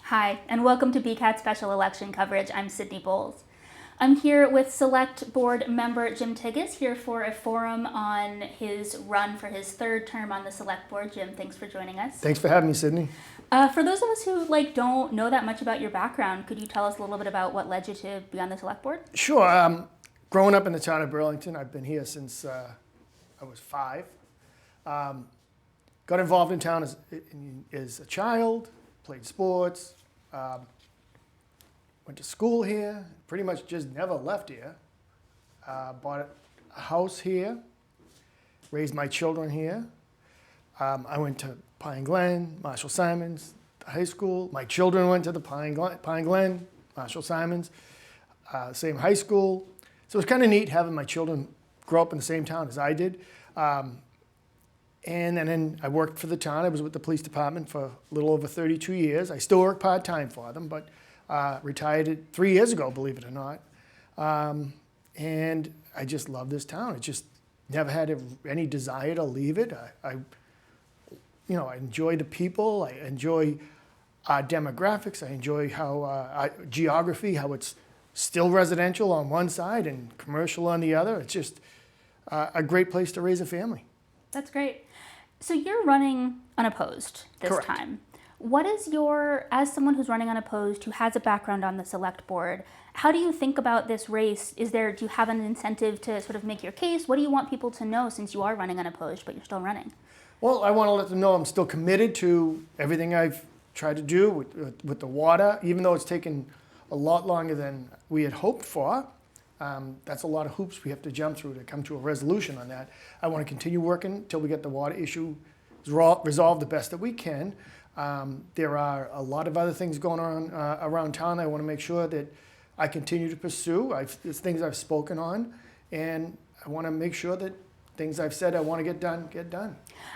Hi, and welcome to BCAT Special Election Coverage. I'm Sydney Boles. I'm here with Select Board member Jim Tigges, here for a forum on his run for his third term on the Select Board. Jim, thanks for joining us. Thanks for having me, Sydney. For those of us who don't know that much about your background, could you tell us a little bit about what led you to be on the Select Board? Sure. Growing up in the town of Burlington, I've been here since I was 5. Got involved in town as a child, played sports, went to school here, pretty much just never left here. Bought a house here, raised my children here. I went to Pine Glen, Marshall Simons, high school. My children went to the Pine Glen, Marshall Simons, same high school. So it's kind of neat having my children grow up in the same town as I did. And then I worked for the town. I was with the police department for a little over 32 years. I still work part-time for them, but retired 3 years ago, believe it or not. And I just love this town. I just never had any desire to leave it. I enjoy the people. I enjoy our demographics. I enjoy how geography, how it's still residential on one side and commercial on the other. It's just a great place to raise a family. That's great. So you're running unopposed this Correct. time. What is as someone who's running unopposed, who has a background on the Select Board, how do you think about this race? Do you have an incentive to sort of make your case? What do you want people to know since you are running unopposed, but you're still running? Well, I want to let them know I'm still committed to everything I've tried to do with the water, even though it's taken a lot longer than we had hoped for. That's a lot of hoops we have to jump through to come to a resolution on that. I want to continue working until we get the water issue resolved the best that we can. There are a lot of other things going on around town I want to make sure that I continue to pursue. It's things I've spoken on, and I want to make sure that things I've said I want to get done.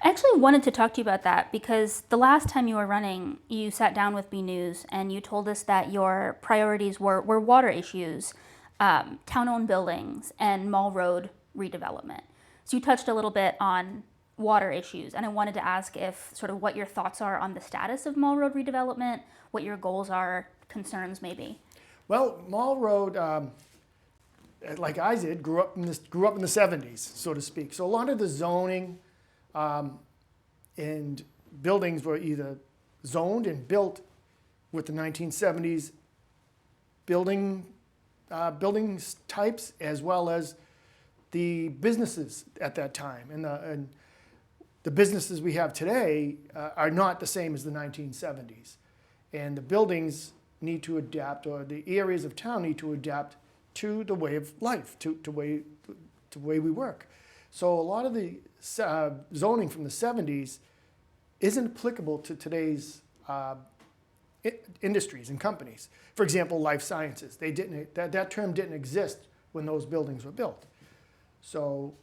I actually wanted to talk to you about that because the last time you were running, you sat down with BNEWS and you told us that your priorities were water issues, town-owned buildings, and Mall Road redevelopment. So you touched a little bit on water issues, and I wanted to ask if sort of what your thoughts are on the status of Mall Road redevelopment, what your goals are, concerns maybe. Well, Mall Road, like I did, grew up in the 70s, so to speak. So a lot of the zoning and buildings were either zoned and built with the 1970s buildings types, as well as the businesses at that time. And the businesses we have today are not the same as the 1970s. And the buildings need to adapt, or the areas of town need to adapt to the way of life, to the way we work. So a lot of the zoning from the 70s isn't applicable to today's industries and companies. For example, life sciences. That term didn't exist when those buildings were built. So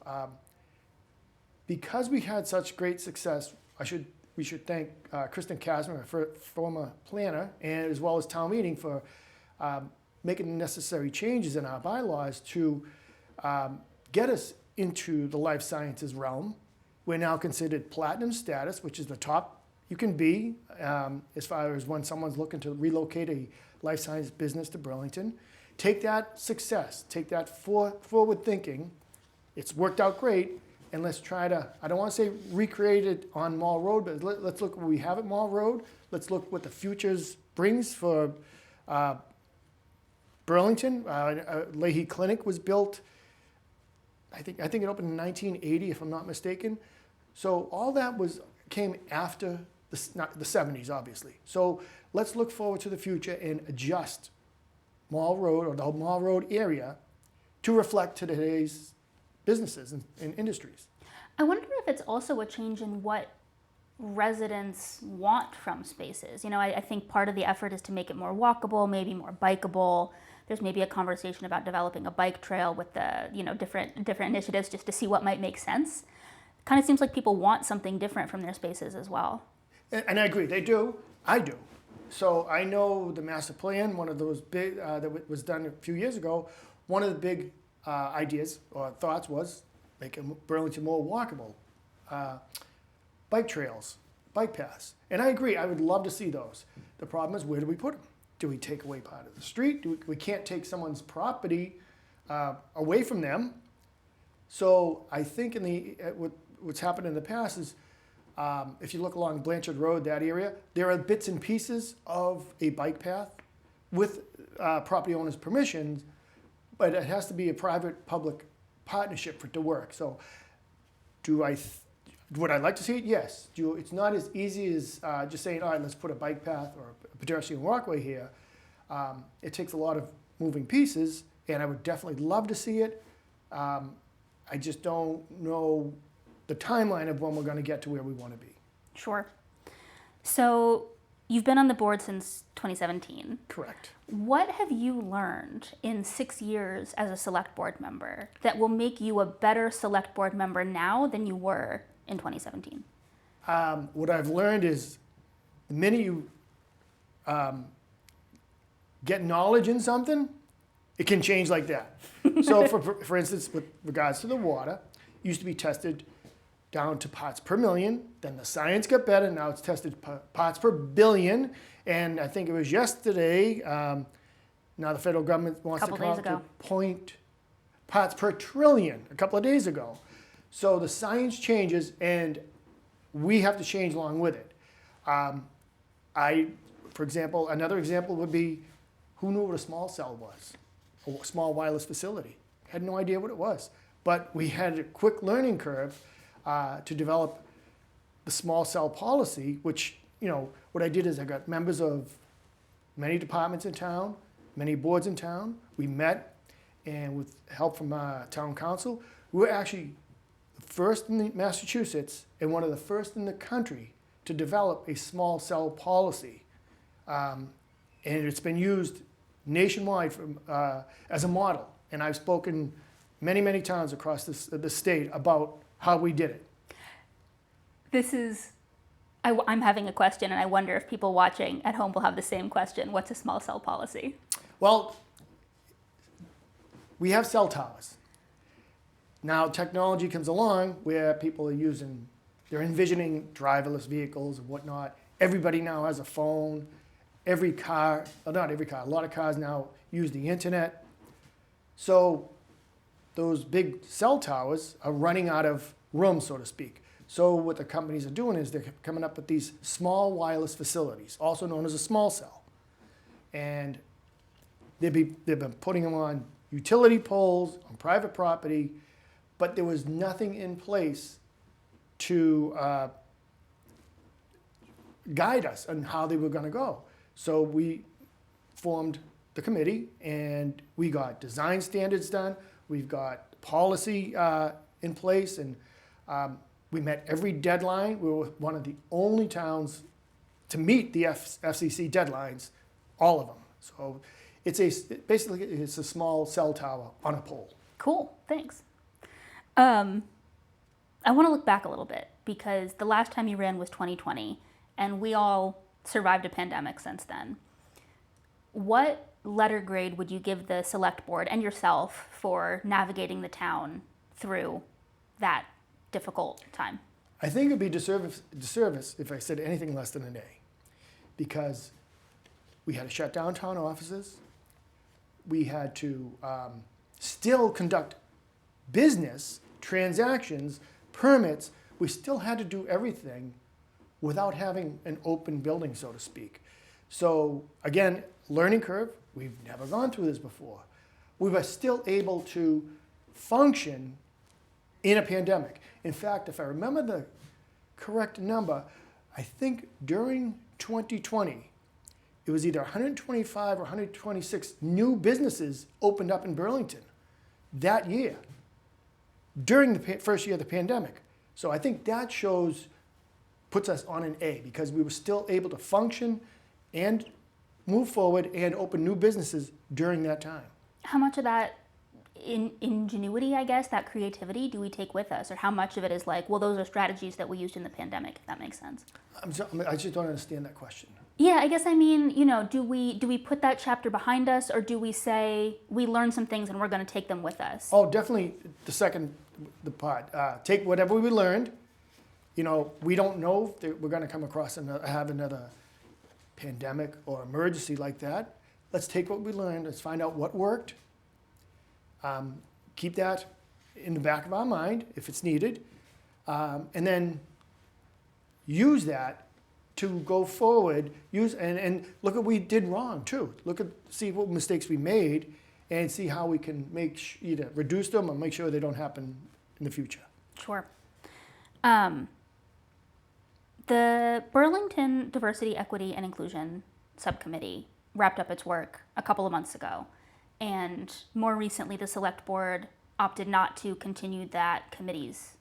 because we had such great success, we should thank Kristen Kasmer, a former planner, and as well as town meeting for making the necessary changes in our bylaws to get us into the life sciences realm. We're now considered platinum status, which is the top you can be as far as when someone's looking to relocate a life science business to Burlington. Take that success, take that forward thinking. It's worked out great, and let's try to, I don't want to say recreate it on Mall Road, but let's look what we have at Mall Road. Let's look what the future brings for Burlington. Leahy Clinic was built, I think it opened in 1980, if I'm not mistaken. So all that came after the 70s, obviously. So let's look forward to the future and adjust Mall Road, or the Mall Road area, to reflect today's businesses and industries. I wonder if it's also a change in what residents want from spaces. I think part of the effort is to make it more walkable, maybe more bikeable. There's maybe a conversation about developing a bike trail with the different initiatives just to see what might make sense. Kind of seems like people want something different from their spaces as well. And I agree, they do. I do. So I know the master plan, one of those big that was done a few years ago. One of the big ideas or thoughts was making Burlington more walkable. Bike trails, bike paths. And I agree, I would love to see those. The problem is, where do we put them? Do we take away part of the street? We can't take someone's property away from them. So I think what's happened in the past is, if you look along Blanchard Road, that area, there are bits and pieces of a bike path with property owners' permission, but it has to be a private-public partnership for it to work. So would I like to see it? Yes. It's not as easy as just saying, all right, let's put a bike path or a pedestrian walkway here. It takes a lot of moving pieces, and I would definitely love to see it. I just don't know the timeline of when we're going to get to where we want to be. Sure. So you've been on the board since 2017. Correct. What have you learned in 6 years as a select board member that will make you a better select board member now than you were in 2017? What I've learned is the minute you get knowledge in something, it can change like that. So for instance, with regards to the water, it used to be tested down to parts per million. Then the science got better. Now it's tested parts per billion. And I think it was yesterday, now the federal government wants to come out to parts per trillion a couple of days ago. So the science changes, and we have to change along with it. For example, another example would be, who knew what a small cell was? A small wireless facility. Had no idea what it was. But we had a quick learning curve to develop the small cell policy, which, what I did is I got members of many departments in town, many boards in town. We met, and with help from town council, we were actually the first in Massachusetts and one of the first in the country to develop a small cell policy. And it's been used nationwide as a model. And I've spoken many, many times across the state about how we did it. I'm having a question, and I wonder if people watching at home will have the same question. What's a small cell policy? Well, we have cell towers. Now technology comes along where people are they're envisioning driverless vehicles and whatnot. Everybody now has a phone. Every car, well, not every car, a lot of cars now use the internet. So those big cell towers are running out of room, so to speak. So what the companies are doing is they're coming up with these small wireless facilities, also known as a small cell. And they've been putting them on utility poles, on private property, but there was nothing in place to guide us on how they were going to go. So we formed the committee, and we got design standards done. We've got policy in place, and we met every deadline. We were one of the only towns to meet the FCC deadlines, all of them. So basically it's a small cell tower on a pole. Cool, thanks. I want to look back a little bit, because the last time you ran was 2020, and we all survived a pandemic since then. What letter grade would you give the select board and yourself for navigating the town through that difficult time? I think it would be disservice if I said anything less than an A, because we had to shut down town offices. We had to still conduct business, transactions, permits. We still had to do everything without having an open building, so to speak. So again, learning curve, we've never gone through this before. We were still able to function in a pandemic. In fact, if I remember the correct number, I think during 2020, it was either 125 or 126 new businesses opened up in Burlington that year, during the first year of the pandemic. So I think that puts us on an A, because we were still able to function and move forward and open new businesses during that time. How much of that ingenuity, I guess, that creativity, do we take with us? Or how much of it is like, well, those are strategies that we used in the pandemic, if that makes sense? I just don't understand that question. Yeah, I guess I mean, do we put that chapter behind us, or do we say we learned some things and we're going to take them with us? Oh, definitely the part. Take whatever we learned We don't know if we're going to come across have another pandemic or emergency like that. Let's take what we learned. Let's find out what worked. Keep that in the back of our mind if it's needed, and then use that to go forward. And look at what we did wrong too. See what mistakes we made, and see how we can either reduce them or make sure they don't happen in the future. Sure. The Burlington Diversity, Equity, and Inclusion Subcommittee wrapped up its work a couple of months ago, and more recently the Select Board opted not to continue that committee's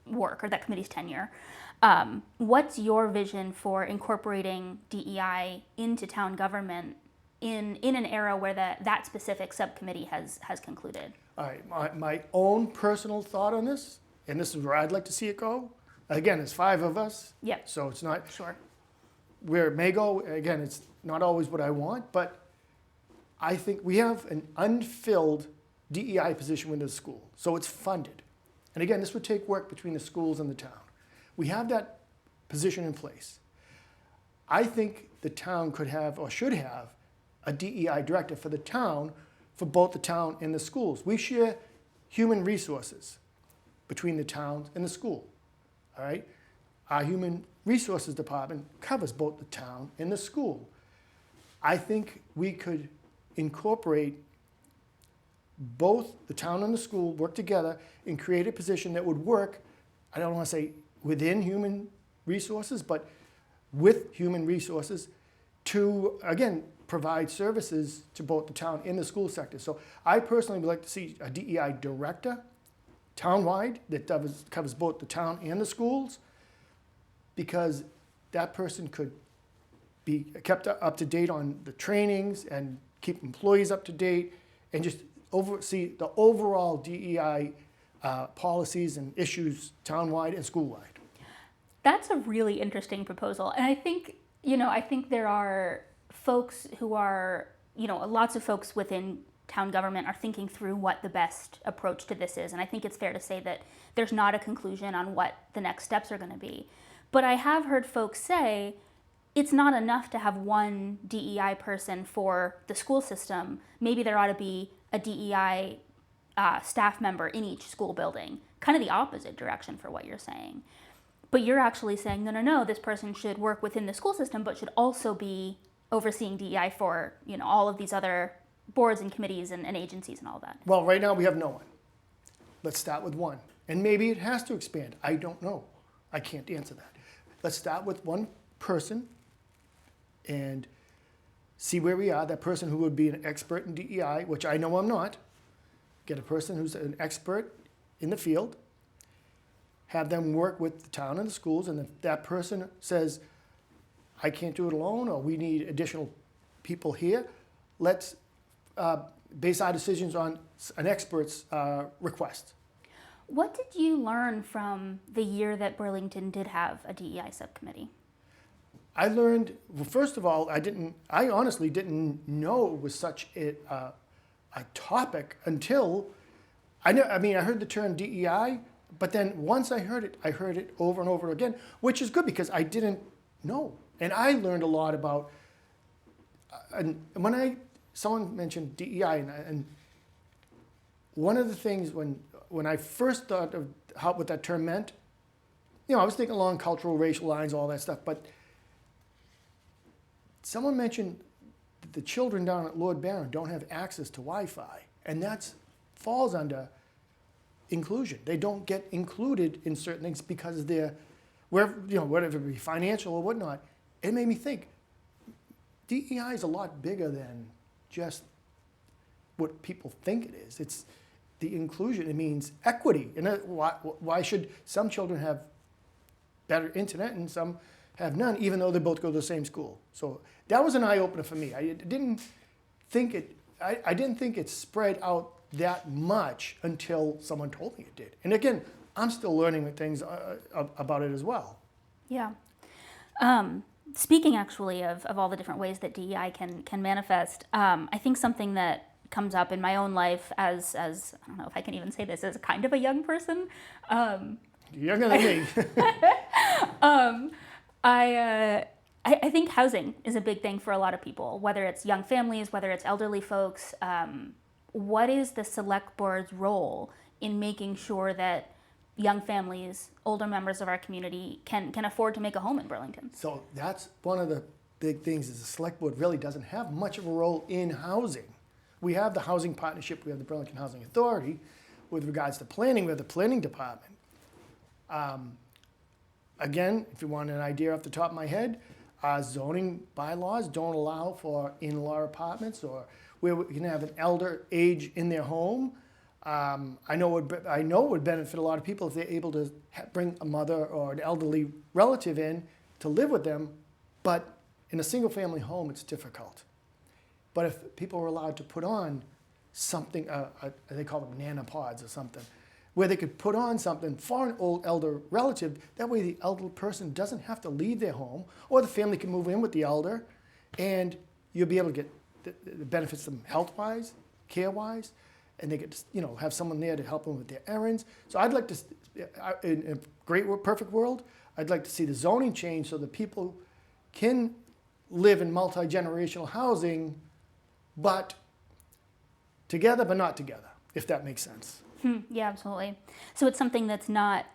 work or that committee's tenure. What's your vision for incorporating DEI into town government in an era where that specific subcommittee has concluded? All right, my own personal thought on this, and this is where I'd like to see it go. Again, it's 5 of us. Yep. So it's not Sure. where it may go. Again, it's not always what I want, but I think we have an unfilled DEI position within the school, so it's funded. And again, this would take work between the schools and the town. We have that position in place. I think the town could have or should have a DEI director for the town, for both the town and the schools. We share human resources between the town and the school. All right? Our human resources department covers both the town and the school. I think we could incorporate both the town and the school, work together and create a position that would work, I don't want to say within human resources, but with human resources to, again, provide services to both the town and the school sector. So I personally would like to see a DEI director townwide that covers both the town and the schools, because that person could be kept up to date on the trainings and keep employees up to date and just oversee the overall DEI policies and issues townwide and schoolwide. That's a really interesting proposal. And I think there are folks who are, lots of folks within town government are thinking through what the best approach to this is. And I think it's fair to say that there's not a conclusion on what the next steps are going to be. But I have heard folks say it's not enough to have one DEI person for the school system. Maybe there ought to be a DEI staff member in each school building, kind of the opposite direction for what you're saying. But you're actually saying, no, this person should work within the school system, but should also be overseeing DEI for all of these other boards and committees and agencies and all that. Well, right now we have no one. Let's start with one. And maybe it has to expand. I don't know. I can't answer that. Let's start with one person and see where we are. That person who would be an expert in DEI, which I know I'm not. Get a person who's an expert in the field. Have them work with the town and the schools, and if that person says, I can't do it alone, or we need additional people here, let's base our decisions on an expert's request. What did you learn from the year that Burlington did have a DEI subcommittee? I learned, well, first of all, I honestly didn't know it was such a topic until, I heard the term DEI, but then once I heard it over and over again, which is good because I didn't know. And I learned a lot about, and when someone mentioned DEI, and one of the things when I first thought of what that term meant, I was thinking along cultural, racial lines, all that stuff, but someone mentioned that the children down at Lord Byron don't have access to Wi-Fi, and that falls under inclusion. They don't get included in certain things because they're, whatever it be, financial or whatnot. It made me think, DEI is a lot bigger than just what people think it is. It's the inclusion. It means equity. And why should some children have better internet and some have none, even though they both go to the same school? So that was an eye-opener for me. I didn't think it spread out that much until someone told me it did. And again, I'm still learning things about it as well. Yeah. Speaking actually of all the different ways that DEI can manifest, I think something that comes up in my own life as I don't know if I can even say this, as kind of a young person, You're younger than me. I think housing is a big thing for a lot of people, whether it's young families, whether it's elderly folks. What is the select board's role in making sure that young families, older members of our community can afford to make a home in Burlington? So that's one of the big things is the select board really doesn't have much of a role in housing. We have the housing partnership, we have the Burlington Housing Authority. With regards to planning, we have the planning department. Again, if you want an idea off the top of my head, our zoning bylaws don't allow for in-law apartments or where we can have an elder age in their home. I know it would benefit a lot of people if they're able to bring a mother or an elderly relative in to live with them, but in a single-family home, it's difficult. But if people are allowed to put on something, they call them nanopods or something, where they could put on something for an old elder relative, that way the elder person doesn't have to leave their home, or the family can move in with the elder, and you'll be able to get the benefits them health-wise, care-wise, and they get to, have someone there to help them with their errands. So I'd like to, in a perfect world, I'd like to see the zoning change so that people can live in multi-generational housing, but together but not together, if that makes sense. Yeah, absolutely. So it's something that's not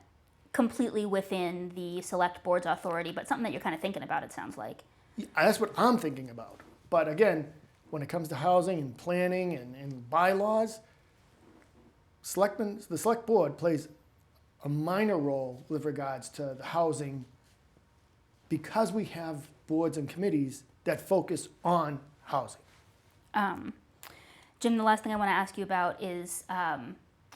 completely within the select board's authority, but something that you're kind of thinking about, it sounds like. Yeah, that's what I'm thinking about. But again, when it comes to housing and planning and bylaws, the select board plays a minor role with regards to the housing because we have boards and committees that focus on housing. Jim, the last thing I want to ask you about is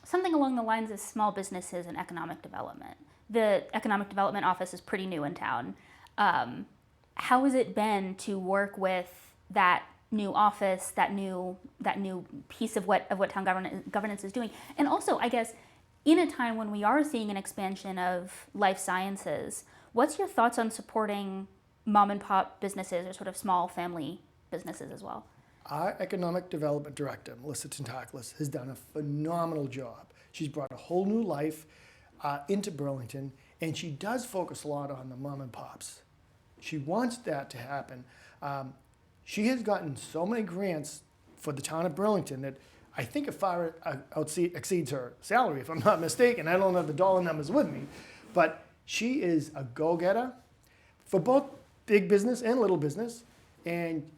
something along the lines of small businesses and economic development. The Economic Development Office is pretty new in town. How has it been to work with that new office, that new piece of what town governance is doing? And also, I guess, in a time when we are seeing an expansion of life sciences, what's your thoughts on supporting mom and pop businesses or sort of small family businesses as well? Our Economic Development Director, Melissa Tentaklis, has done a phenomenal job. She's brought a whole new life into Burlington, and she does focus a lot on the mom and pops. She wants that to happen. She has gotten so many grants for the town of Burlington that I think it far exceeds her salary, if I'm not mistaken. I don't have the dollar numbers with me, but she is a go-getter for both big business and little business, and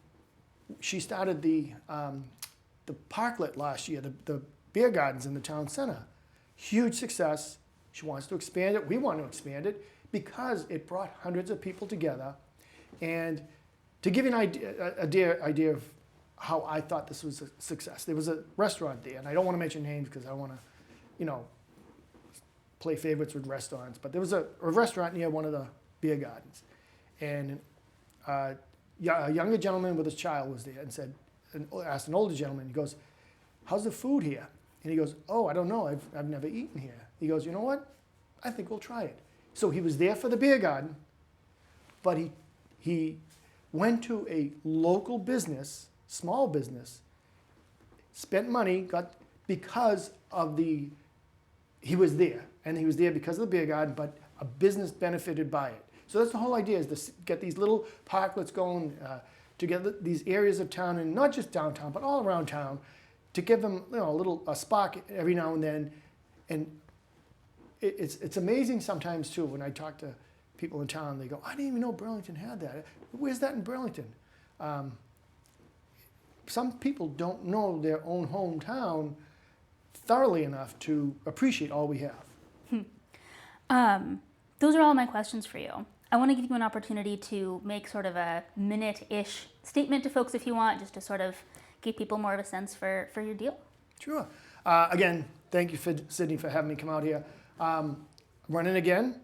she started the parklet last year, the beer gardens in the town center. Huge success. She wants to expand it. We want to expand it because it brought hundreds of people together. And to give you an idea of how I thought this was a success, there was a restaurant there, and I don't want to mention names because I want to, play favorites with restaurants. But there was a restaurant near one of the beer gardens, and a younger gentleman with his child was there and asked an older gentleman, he goes, "How's the food here?" And he goes, "Oh, I don't know, I've never eaten here." He goes, "You know what? I think we'll try it." So he was there for the beer garden, but he went to a local business, small business, spent money, because of he was there. And he was there because of the beer garden, but a business benefited by it. So that's the whole idea, is to get these little parklets going, to get these areas of town, and not just downtown, but all around town, to give them a spark every now and then. And it's amazing sometimes too, when I talk to people in town, they go, "I didn't even know Burlington had that. Where's that in Burlington?" Some people don't know their own hometown thoroughly enough to appreciate all we have. Those are all my questions for you. I want to give you an opportunity to make sort of a minute-ish statement to folks if you want, just to sort of give people more of a sense for your deal. Sure. Again, thank you, Sydney, for having me come out here. Running again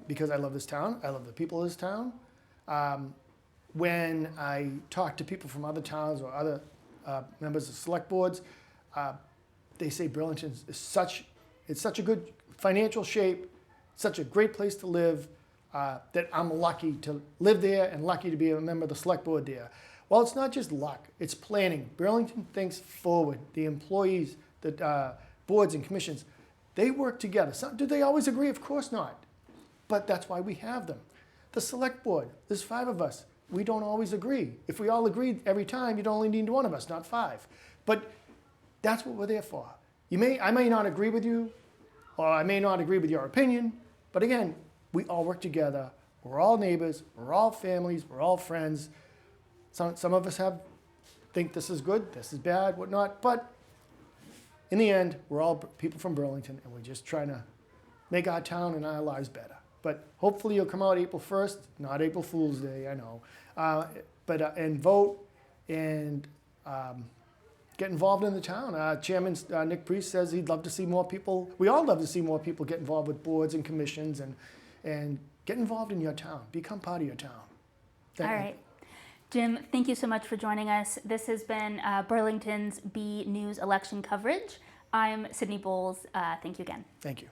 because I love this town. I love the people of this town. When I talk to people from other towns or other members of select boards, they say Burlington is such a good financial shape, such a great place to live, that I'm lucky to live there and lucky to be a member of the select board there. Well, it's not just luck, it's planning. Burlington thinks forward. The employees, the boards and commissions, They work together. Do they always agree? Of course not. But that's why we have them. The select board, there's 5 of us. We don't always agree. If we all agreed every time, you'd only need 1 of us, not 5. But that's what we're there for. I may not agree with you, or I may not agree with your opinion, but again, we all work together. We're all neighbors, we're all families, we're all friends. Some of us think this is good, this is bad, whatnot, but in the end, we're all people from Burlington, and we're just trying to make our town and our lives better. But hopefully you'll come out April 1st, not April Fool's Day, I know, and vote and get involved in the town. Chairman Nick Priest says he'd love to see more people. We all love to see more people get involved with boards and commissions and get involved in your town. Become part of your town. All right. Jim, thank you so much for joining us. This has been Burlington's BNEWS election coverage. I'm Sydney Boles. Thank you again. Thank you.